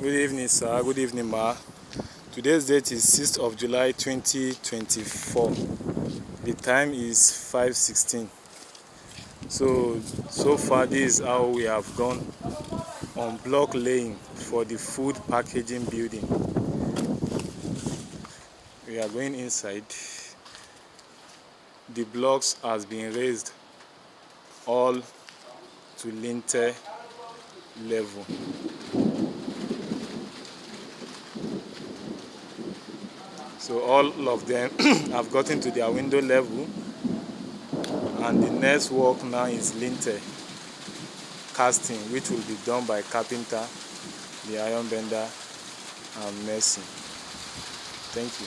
Good evening, sir. Good evening, ma. Today's date is 6th of July 2024. The time is 5:16. So far, this is how we have gone on block laying for the food packaging building. We are going inside. The blocks has been raised all to lintel level. So all of them have gotten to their window level, and the next work now is lintel casting, which will be done by carpenter, the iron bender, and mason. Thank you.